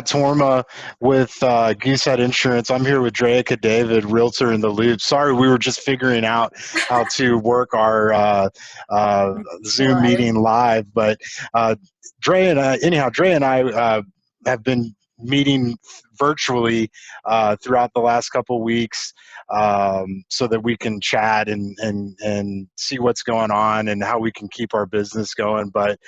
Torma with Goosehead Insurance. I'm here with Dreica David, Realtor in the Loop. Sorry, we were just figuring out how to work our Zoom Live. meeting live, but Dre and I have been meeting virtually throughout the last couple weeks so that we can chat and see what's going on and how we can keep our business going. But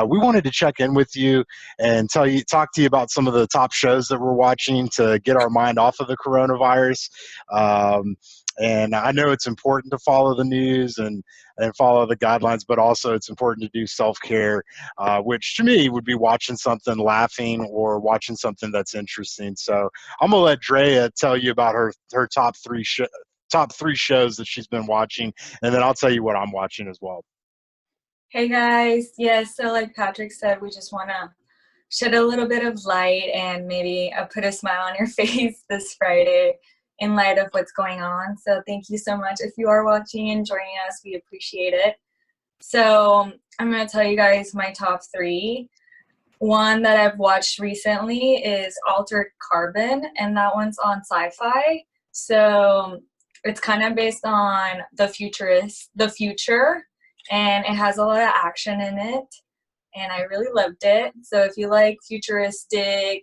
we wanted to check in with you and talk to you about some of the top shows that we're watching to get our mind off of the coronavirus. Um, and I know it's important to follow the news and follow the guidelines, but also it's important to do self-care, which to me would be watching something laughing or watching something that's interesting. So I'm gonna let Drea tell you about her top three shows that she's been watching, and then I'll tell you what I'm watching as well. Hey guys, yes, so like Patrick said, we just want to shed a little bit of light and maybe put a smile on your face this Friday in light of what's going on. So thank you so much. If you are watching and joining us, we appreciate it. So I'm going to tell you guys my top three. One that I've watched recently is Altered Carbon, and that one's on Sci-Fi. So it's kind of based on the future, and it has a lot of action in it, and I really loved it. So if you like futuristic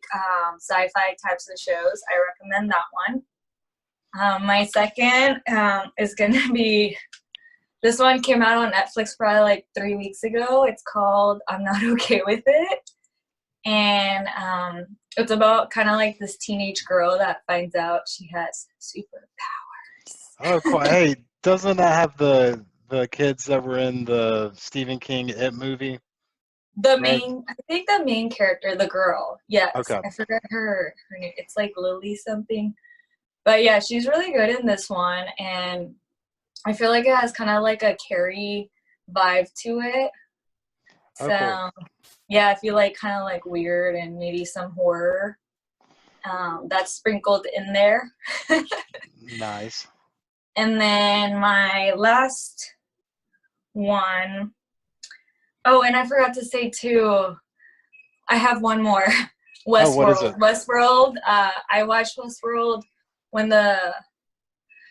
sci-fi types of shows, I recommend that one. My second is gonna be, this one came out on Netflix probably like 3 weeks ago. It's called I'm Not Okay With It. And it's about kind of like this teenage girl that finds out she has Oh, superpowers. cool. Hey, doesn't that have the kids that were in the Stephen King It movie, right? I think the main character, the girl, yes, Okay. I forgot her name. It's like Lily something. But yeah, she's really good in this one, and I feel like it has kind of like a Carrie vibe to it. Oh, cool. So yeah, if you like kind of like weird and maybe some horror, that's sprinkled in there. Nice. And then my last one, oh, and I forgot to say too, I have one more. Oh, what is it? Westworld. I watched Westworld when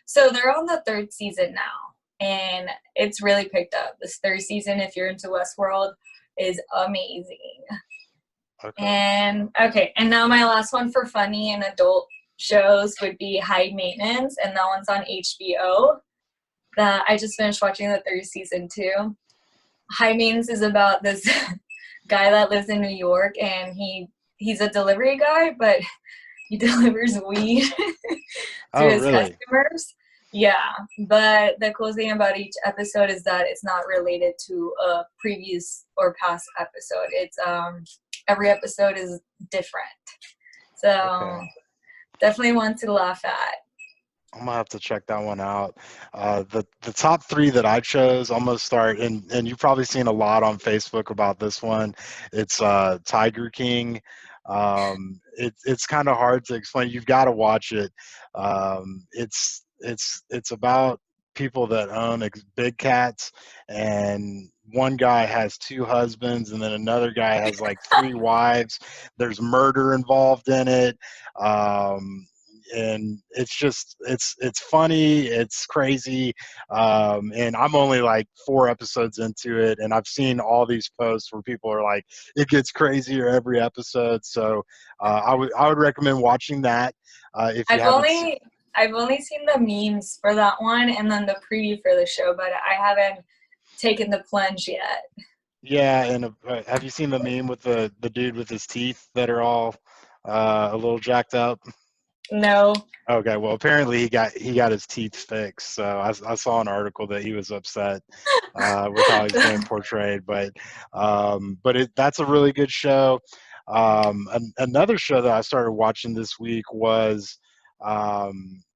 so they're on the third season now, and it's really picked up. This third season, if you're into Westworld, is amazing. Okay. And okay, and now my last one for funny and adult shows would be High Maintenance, and that one's on HBO. That I just finished watching the third season too. High Maintenance is about this guy that lives in New York, and he's a delivery guy, but he delivers weed to Oh, his really? customers. Yeah, but the cool thing about each episode is that it's not related to a previous or past episode. It's every episode is different. So Okay. definitely one to laugh at. I'm gonna have to check that one out. The top three that I chose, I'm gonna start, and you've probably seen a lot on Facebook about this one. It's Tiger King. It's kind of hard to explain. You've got to watch it. It's about people that own big cats, and one guy has two husbands, and then another guy has like three wives. There's murder involved in it. And it's just it's funny, it's crazy, and I'm only like 4 episodes into it, and I've seen all these posts where people are like, it gets crazier every episode. So I would recommend watching that if you I've haven't seen. only I've only seen the memes for that one and then the preview for the show, but I haven't taken the plunge yet. Yeah, and have you seen the meme with the dude with his teeth that are all a little jacked up? No. Okay, well, apparently he got his teeth fixed. So I saw an article that he was upset with how he's being portrayed. But that's a really good show. Another show that I started watching this week was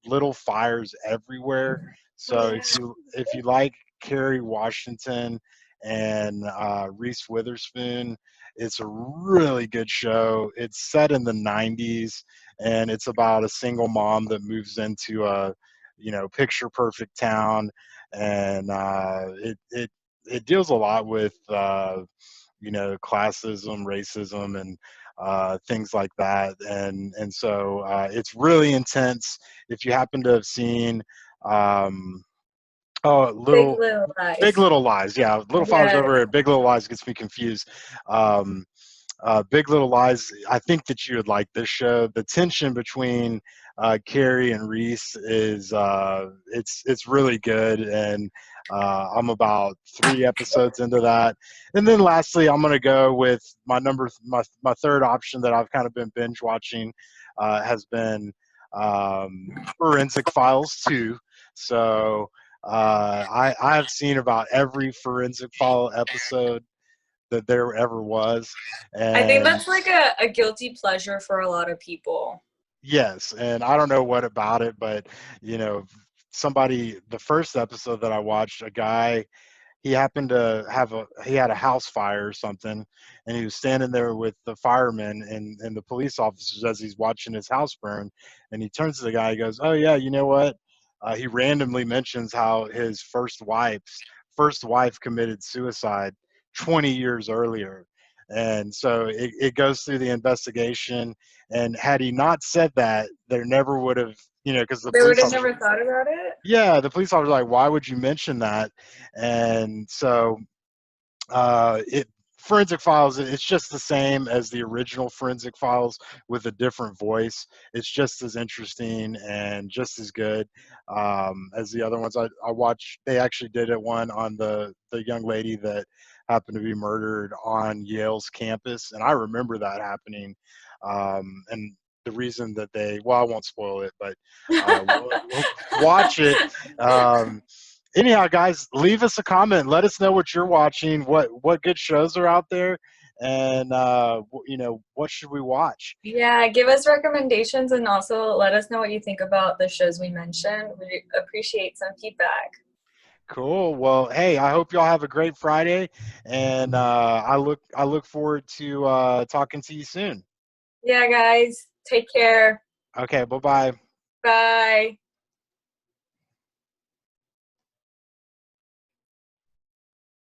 Little Fires Everywhere. Oh, So yeah. if you like Kerry Washington and Reese Witherspoon, it's a really good show. It's set in the 90s, and it's about a single mom that moves into a picture perfect town, and it deals a lot with classism, racism, and things like that. And so it's really intense. If you happen to have seen um, oh, Big little Little Big Lies. Little Lies, yeah, Little Fires Yes. Everywhere. Big Little Lies gets me confused. Um, Big Little Lies. I think that you would like this show. The tension between Carrie and Reese is it's really good, and I'm about 3 episodes into that. And then lastly, I'm gonna go with my third option that I've kind of been binge watching has been Forensic Files 2. So I have seen about every Forensic File episode that there ever was. I think And that's like a guilty pleasure for a lot of people. yes, and I don't know what about it, but you know, the first episode that I watched, a guy, he happened to he had a house fire or something, and he was standing there with the firemen and the police officers as he's watching his house burn, and he turns to the guy, he goes, oh yeah, you know what, he randomly mentions how his first wife committed suicide 20 years earlier. And so it goes through the investigation, and had he not said that, there never would have, because the They would police have officer, never thought about it. yeah, the police officer was like, why would you mention that? And so it Forensic Files, it's just the same as the original Forensic Files with a different voice. It's just as interesting and just as good as the other ones I watched. They actually did it one on the young lady that happened to be murdered on Yale's campus, and I remember that happening. And the reason that I won't spoil it, but watch it. Um, Anyhow, guys, leave us a comment. Let us know what you're watching, what good shows are out there, and what should we watch. Yeah, give us recommendations and also let us know what you think about the shows we mentioned. We appreciate some feedback. Cool. Well, hey, I hope y'all have a great Friday, and I look forward to talking to you soon. Yeah, guys, take care. Okay. Bye bye. Bye.